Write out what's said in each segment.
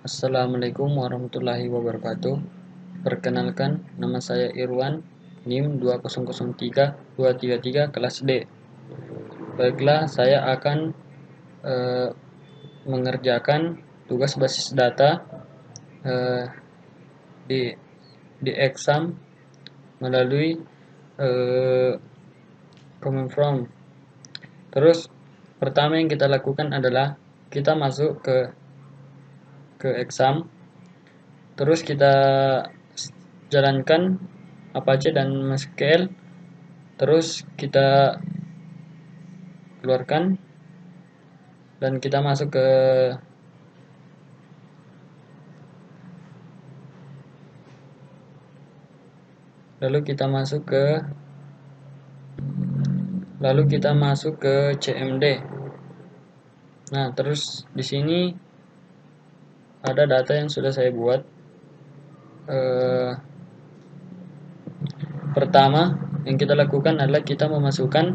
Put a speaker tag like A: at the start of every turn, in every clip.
A: Assalamualaikum warahmatullahi wabarakatuh. Perkenalkan, nama saya Irwan, NIM 2003233 kelas D. Baiklah, saya akan mengerjakan tugas basis data eh, di exam melalui command prompt. Terus pertama yang kita lakukan adalah kita masuk ke exam. Terus kita jalankan Apache dan MySQL. Terus kita keluarkan dan kita masuk ke CMD. Nah, terus di sini ada data yang sudah saya buat. Pertama yang kita lakukan adalah kita memasukkan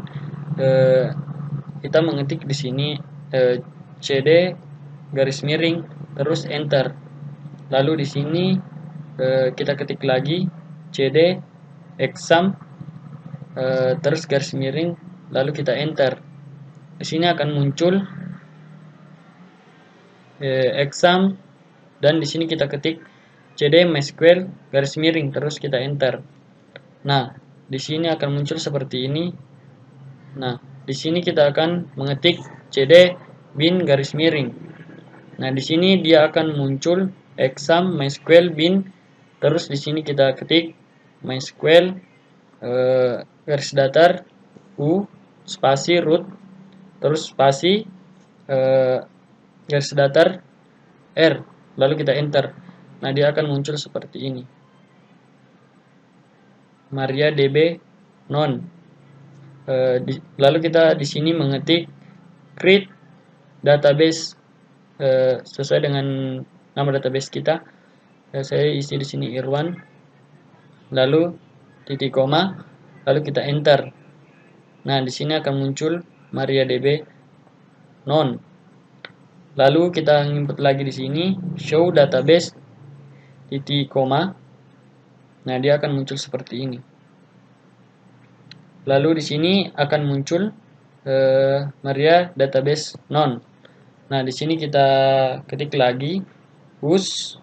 A: kita mengetik di sini CD garis miring terus enter. Lalu di sini kita ketik lagi CD exam terus garis miring lalu kita enter. Di sini akan muncul exam dan di sini kita ketik CD MySQL garis miring terus kita enter. Nah, di sini akan muncul seperti ini. Nah, di sini kita akan mengetik CD bin garis miring. Nah, di sini dia akan muncul exam MySQL bin. Terus di sini kita ketik MySQL garis datar U spasi root terus spasi garis datar R lalu kita enter. Nah, dia akan muncul seperti ini. MariaDB non. Lalu kita di sini mengetik create database sesuai dengan nama database kita. Saya isi di sini Irwan. Lalu titik koma, lalu kita enter. Nah, di sini akan muncul MariaDB non. Lalu kita input lagi di sini show database titik koma. Nah, dia akan muncul seperti ini. Lalu di sini akan muncul Maria database non. Nah, di sini kita ketik lagi who's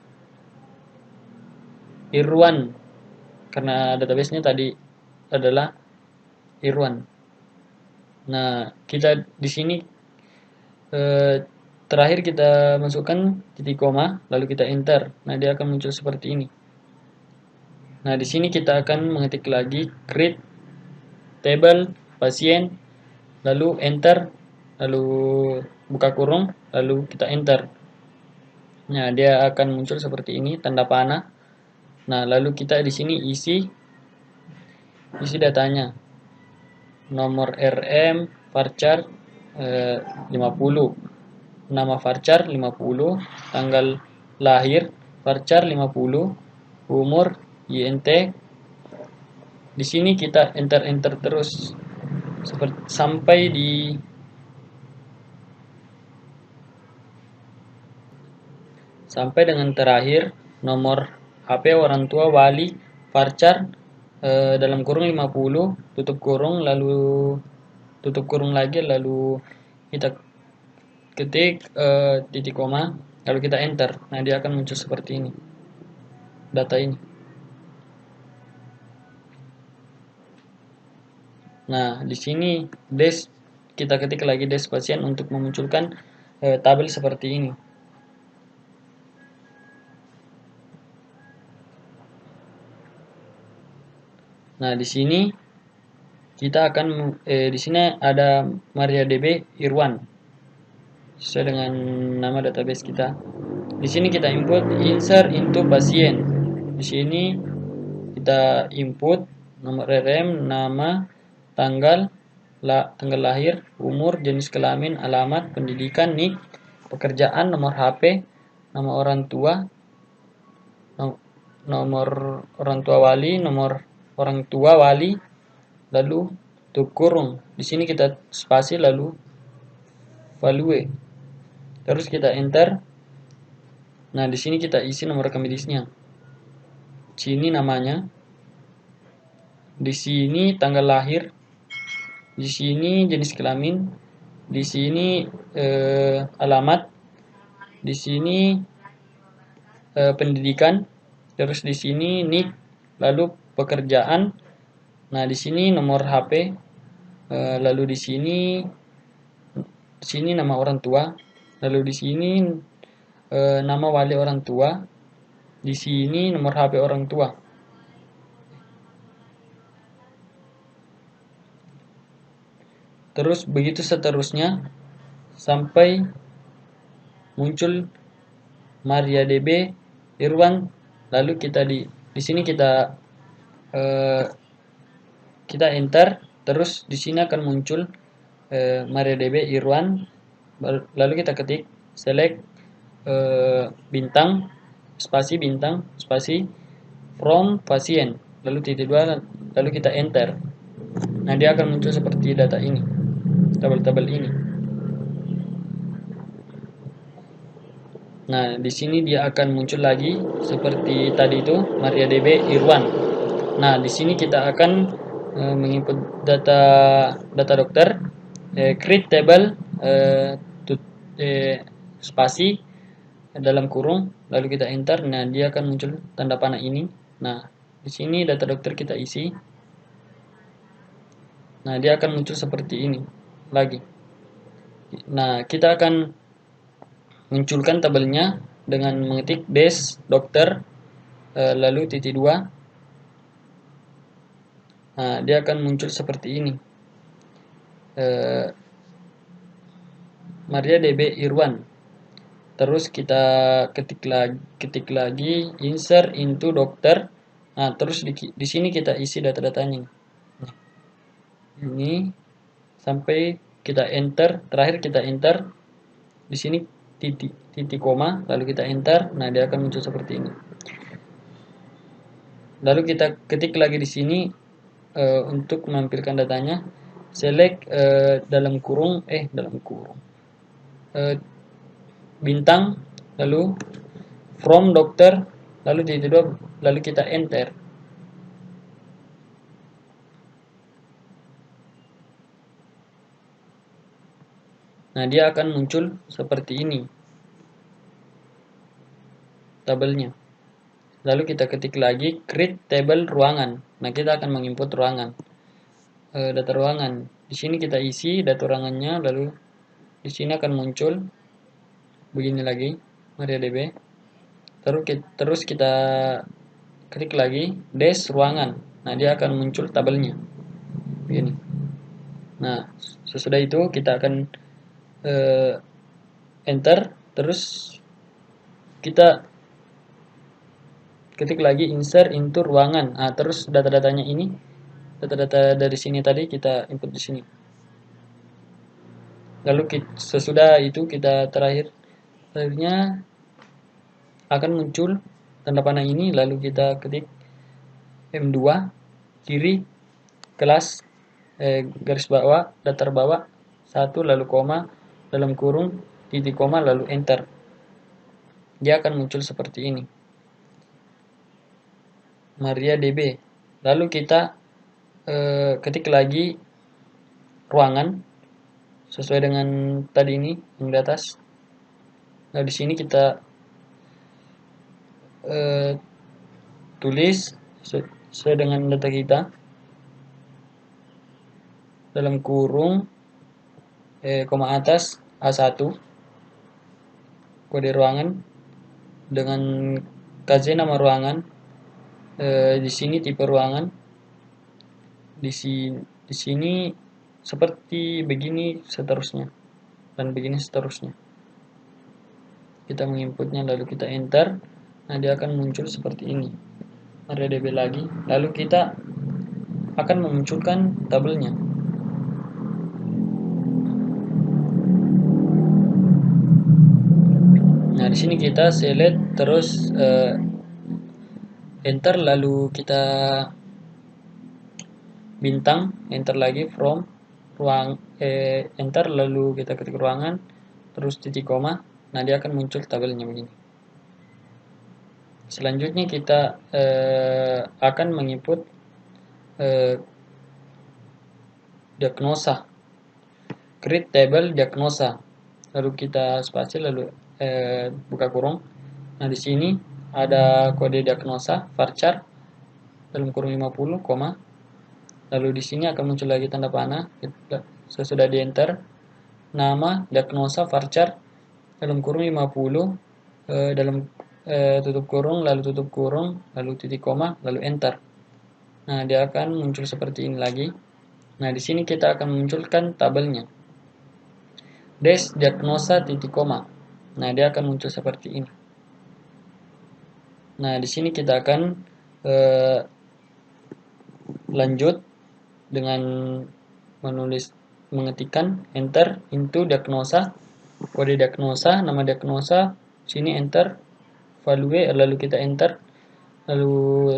A: Irwan karena databasenya tadi adalah Irwan. Nah, kita di sini terakhir kita masukkan titik koma lalu kita enter. Nah, dia akan muncul seperti ini. Nah, di sini kita akan mengetik lagi create table pasien lalu enter lalu buka kurung lalu kita enter. Nah, dia akan muncul seperti ini tanda panah. Nah, lalu kita di sini isi datanya. Nomor RM varchar 50. Nama varchar 50, tanggal lahir varchar 50, umur INT. Di sini kita enter terus sampai dengan terakhir nomor HP orang tua wali varchar dalam kurung 50 tutup kurung lalu tutup kurung lagi lalu kita ketik titik koma lalu kita enter. Nah, dia akan muncul seperti ini data ini. Nah, di sini des kita ketik lagi des pasien untuk memunculkan tabel seperti ini. Nah, di sini kita akan di sini ada MariaDB Irwan sesuai dengan nama database kita. Di sini kita input insert into pasien. Di sini kita input nomor RM, nama, tanggal lahir, umur, jenis kelamin, alamat, pendidikan, NIK, pekerjaan, nomor HP, nama orang tua, nomor orang tua wali, nomor orang tua wali, lalu tutup kurung. Di sini kita spasi lalu value. Terus kita enter. Nah, di sini kita isi nomor rekam medisnya. Sini namanya, di sini tanggal lahir, di sini jenis kelamin, di sini alamat, di sini pendidikan, terus di sini nik, lalu pekerjaan. Nah, di sini nomor HP, lalu di sini nama orang tua, lalu di sini nama wali orang tua, di sini nomor HP orang tua. Terus begitu seterusnya sampai muncul Maria DB Irwan, lalu kita di sini kita enter, terus di sini akan muncul Maria DB Irwan, lalu kita ketik select bintang spasi from pasien, lalu titik 2, lalu kita enter. Nah, dia akan muncul seperti data ini, tabel-tabel ini. Nah, di sini dia akan muncul lagi seperti tadi itu, Maria DB Irwan. Nah, di sini kita akan menginput data dokter, create table, spasi dalam kurung, lalu kita enter. Nah, dia akan muncul tanda panah ini. Nah, di sini data dokter kita isi. Nah, dia akan muncul seperti ini lagi. Nah, kita akan munculkan tabelnya dengan mengetik des dokter, lalu titik 2. Nah, dia akan muncul seperti ini, Maria DB Irwan. Terus kita ketik lagi insert into dokter. Nah, terus di sini kita isi data-datanya. Ini sampai kita enter, terakhir kita enter. Di sini titik koma, lalu kita enter. Nah, dia akan muncul seperti ini. Lalu kita ketik lagi di sini untuk menampilkan datanya, select dalam kurung bintang, lalu from dokter, lalu titik 2, lalu kita enter. Nah, dia akan muncul seperti ini tabelnya. Lalu kita ketik lagi create table ruangan. Nah, kita akan menginput ruangan, data ruangan. Di sini kita isi data ruangannya, lalu di sini akan muncul begini lagi, Maria DB. Terus kita klik lagi des ruangan. Nah, dia akan muncul tabelnya begini. Nah, sesudah itu kita akan enter, terus kita ketik lagi insert into ruangan. Nah, terus data-datanya ini, data-data dari sini tadi kita input di sini. Lalu sesudah itu kita terakhirnya akan muncul tanda panah ini, lalu kita ketik M2 kiri kelas garis bawah datar bawah 1, lalu koma, dalam kurung titik koma, lalu enter. Dia akan muncul seperti ini, Maria DB. Lalu kita ketik lagi ruangan sesuai dengan tadi ini yang di atas. Nah, di sini kita tulis sesuai dengan data kita, dalam kurung koma atas A1 kode ruangan dengan KZ nama ruangan, di sini tipe ruangan, di sini seperti begini seterusnya, dan begini seterusnya. Kita menginputnya, lalu kita enter. Nah, dia akan muncul seperti ini, Maria DB lagi. Lalu kita akan memunculkan tabelnya. Nah, di sini kita select, terus enter, lalu kita bintang, enter lagi from enter, lalu kita ketik ruangan, terus titik koma. Nah, dia akan muncul tabelnya begini. Selanjutnya kita akan menginput diagnosa, create table diagnosa, lalu kita spasi, lalu buka kurung. Nah, di sini ada kode diagnosa varchar dalam kurung 50, lalu di sini akan muncul lagi tanda panah. Sesudah di enter, nama diagnosa varchar dalam kurung 50 dalam tutup kurung, lalu tutup kurung, lalu titik koma, lalu enter. Nah, dia akan muncul seperti ini lagi. Nah, di sini kita akan munculkan tabelnya. Dash diagnosa titik koma. Nah, dia akan muncul seperti ini. Nah, di sini kita akan lanjut dengan mengetikkan enter into diagnosa, kode diagnosa, nama diagnosa, sini enter, value, lalu kita enter, lalu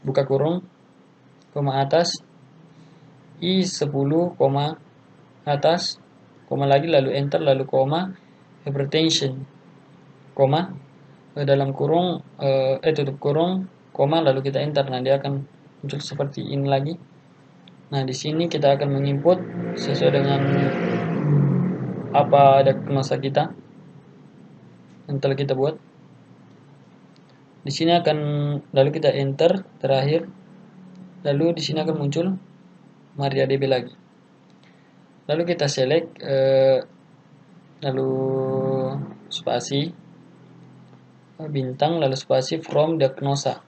A: buka kurung, koma atas, I10, koma atas, koma lagi, lalu enter, lalu koma, hypertension, koma, dalam kurung, tutup kurung, koma, lalu kita enter. Nah, dia akan muncul seperti ini lagi. Nah, di sini kita akan menginput sesuai dengan apa diagnosa kita yang telah kita buat. Di sini akan, lalu kita enter terakhir, lalu di sini akan muncul MariaDB lagi. Lalu kita select, lalu spasi bintang, lalu spasi from diagnosa.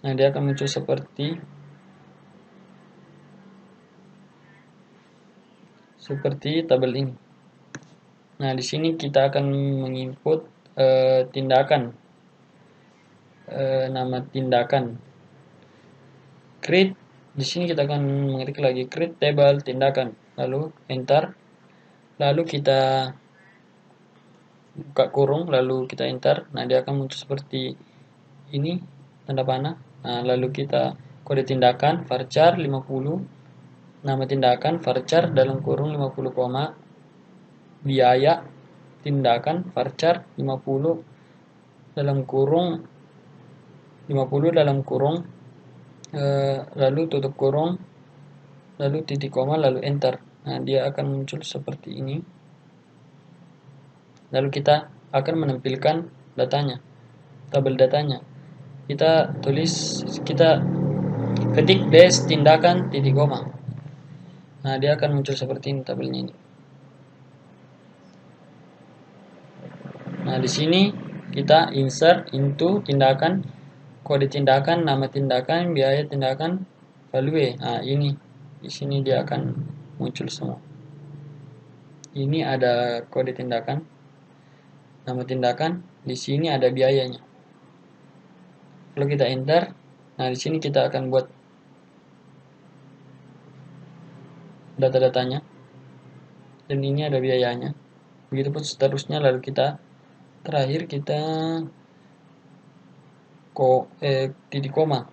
A: Nah, dia akan muncul seperti tabel ini. Nah, di sini kita akan menginput tindakan, nama tindakan create. Di sini kita akan mengetik lagi create table tindakan, lalu enter, lalu kita buka kurung, lalu kita enter. Nah, dia akan muncul seperti ini tanda panah. Nah, lalu kita kode tindakan varchar 50, nama tindakan varchar dalam kurung 50, biaya tindakan varchar 50 dalam kurung 50 dalam kurung, lalu tutup kurung, lalu titik koma, lalu enter. Nah, dia akan muncul seperti ini. Lalu kita akan menampilkan datanya, tabel datanya. Kita ketik dash tindakan titik koma. Nah, dia akan muncul seperti ini tabelnya ini. Nah, di sini kita insert into tindakan, kode tindakan, nama tindakan, biaya tindakan, value. Nah, ini di sini dia akan muncul semua. Ini ada kode tindakan, nama tindakan, di sini ada biayanya. Kalau kita enter, nah di sini kita akan buat data-datanya, dan ini ada biayanya. Begitupun seterusnya. Lalu kita terakhir kita titik koma,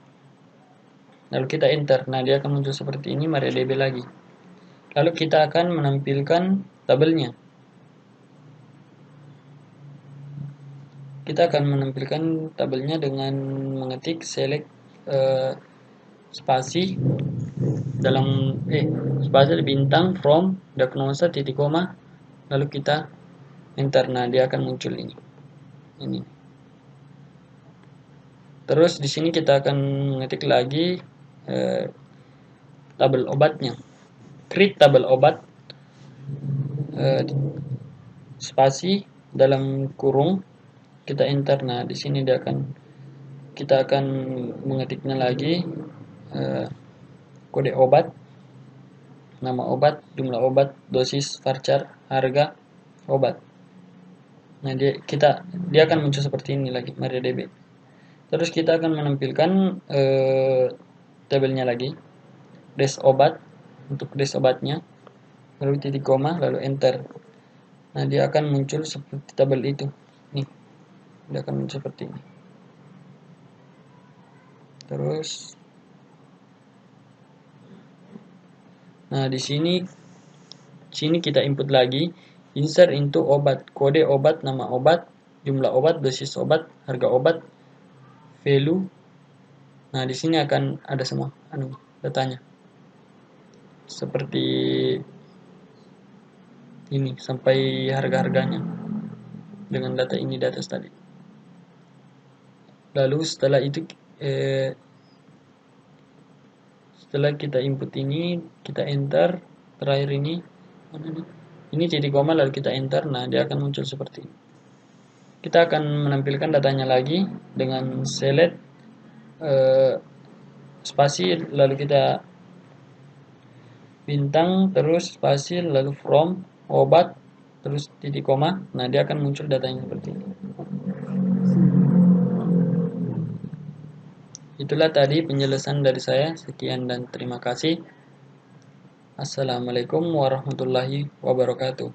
A: lalu kita enter. Nah, dia akan muncul seperti ini MariaDB lagi. Lalu kita akan menampilkan tabelnya. Kita akan menampilkan tabelnya dengan mengetik select spasi dalam spasi bintang from diagnosa titik koma, lalu kita enter. Nah, dia akan muncul ini. Terus di sini kita akan mengetik lagi tabel obatnya. Create tabel obat, spasi dalam kurung, kita enter. Nah, di sini kita akan mengetiknya lagi, kode obat, nama obat, jumlah obat, dosis, varchar, harga obat. Nah, dia akan muncul seperti ini lagi MariaDB. Terus kita akan menampilkan tabelnya lagi, dash obat, untuk dash obatnya, lalu titik koma, lalu enter. Nah, dia akan muncul seperti tabel itu. Nih, dia akan muncul seperti ini. Terus, nah di sini kita input lagi, insert into obat, kode obat, nama obat, jumlah obat, dosis obat, harga obat, value. Nah, di sini akan ada semua datanya. Seperti ini sampai harga-harganya dengan data ini di atas tadi. Lalu setelah itu setelah kita input ini, kita enter terakhir ini. Ini titik koma lalu kita enter. Nah, dia akan muncul seperti ini. Kita akan menampilkan datanya lagi dengan select spasi lalu kita bintang terus spasi lalu from obat terus titik koma. Nah, dia akan muncul datanya seperti ini. Itulah tadi penjelasan dari saya. Sekian dan terima kasih. Assalamualaikum warahmatullahi wabarakatuh.